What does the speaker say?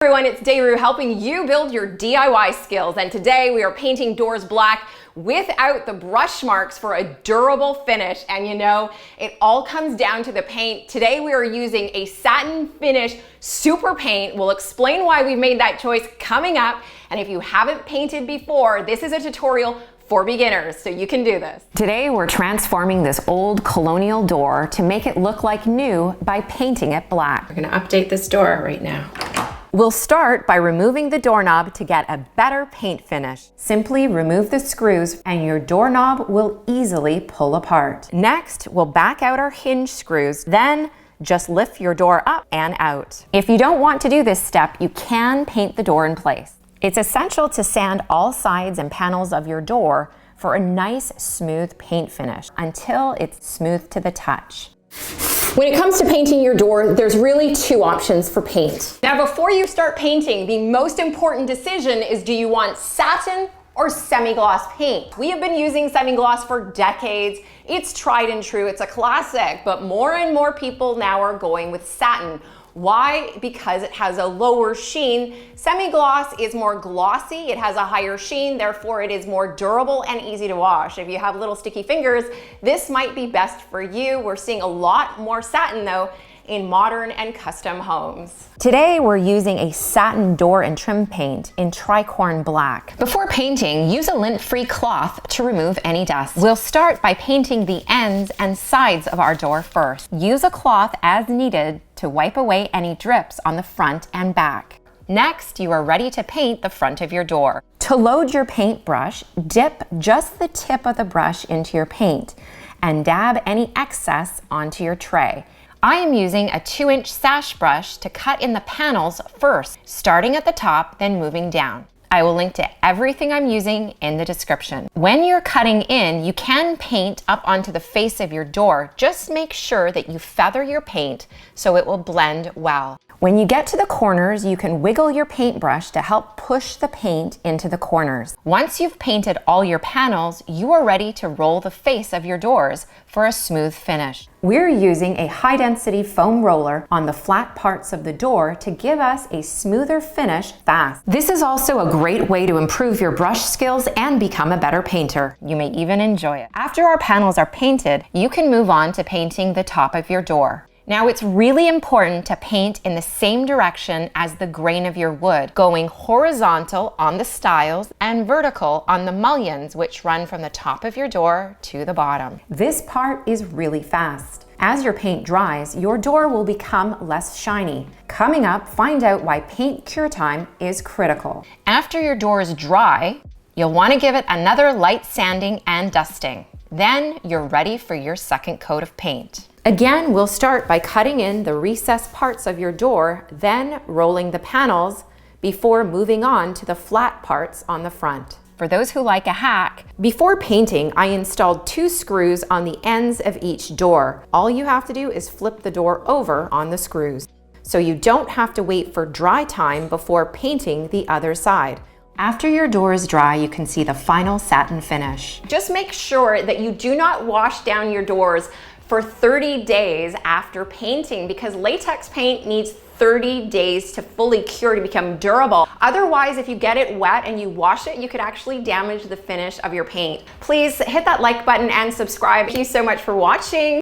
everyone, it's Daru helping you build your DIY skills, and today we are painting doors black without the brush marks for a durable finish. And you know, it all comes down to the paint. Today we are using a satin finish super paint. We'll explain why we made that choice coming up, and if you haven't painted before, this is a tutorial for beginners, so you can do this. Today we're transforming this old colonial door to make it look like new by painting it black. We're gonna update this door right now. We'll start by removing the doorknob to get a better paint finish. Simply remove the screws and your doorknob will easily pull apart. Next, we'll back out our hinge screws, then just lift your door up and out. If you don't want to do this step, you can paint the door in place. It's essential to sand all sides and panels of your door for a nice smooth paint finish until it's smooth to the touch. When it comes to painting your door, there's really two options for paint. Now, before you start painting, the most important decision is, do you want satin or semi-gloss paint? We have been using semi-gloss for decades. It's tried and true, it's a classic, but more and more people now are going with satin. Why? Because it has a lower sheen. Semi-gloss is more glossy, it has a higher sheen, therefore it is more durable and easy to wash. If you have little sticky fingers, this might be best for you. We're seeing a lot more satin though in modern and custom homes. Today we're using a satin door and trim paint in Tricorn black. Before painting, use a lint-free cloth to remove any dust. We'll start by painting the ends and sides of our door first. Use a cloth as needed to wipe away any drips on the front and back. Next, you are ready to paint the front of your door. To load your paintbrush, dip just the tip of the brush into your paint and dab any excess onto your tray. I am using a 2-inch sash brush to cut in the panels first, starting at the top, then moving down. I will link to everything I'm using in the description. When you're cutting in, you can paint up onto the face of your door. Just make sure that you feather your paint so it will blend well. When you get to the corners, you can wiggle your paintbrush to help push the paint into the corners. Once you've painted all your panels, you are ready to roll the face of your doors for a smooth finish. We're using a high-density foam roller on the flat parts of the door to give us a smoother finish fast. This is also a great way to improve your brush skills and become a better painter. You may even enjoy it. After our panels are painted, you can move on to painting the top of your door. Now, it's really important to paint in the same direction as the grain of your wood, going horizontal on the stiles and vertical on the mullions, which run from the top of your door to the bottom. This part is really fast. As your paint dries, your door will become less shiny. Coming up, find out why paint cure time is critical. After your door is dry, you'll want to give it another light sanding and dusting. Then you're ready for your second coat of paint. Again, we'll start by cutting in the recessed parts of your door, then rolling the panels before moving on to the flat parts on the front. For those who like a hack, before painting, I installed 2 screws on the ends of each door. All you have to do is flip the door over on the screws, so you don't have to wait for dry time before painting the other side. After your door is dry, you can see the final satin finish. Just make sure that you do not wash down your doors for 30 days after painting, because latex paint needs 30 days to fully cure to become durable. Otherwise, if you get it wet and you wash it, you could actually damage the finish of your paint. Please hit that like button and subscribe. Thank you so much for watching.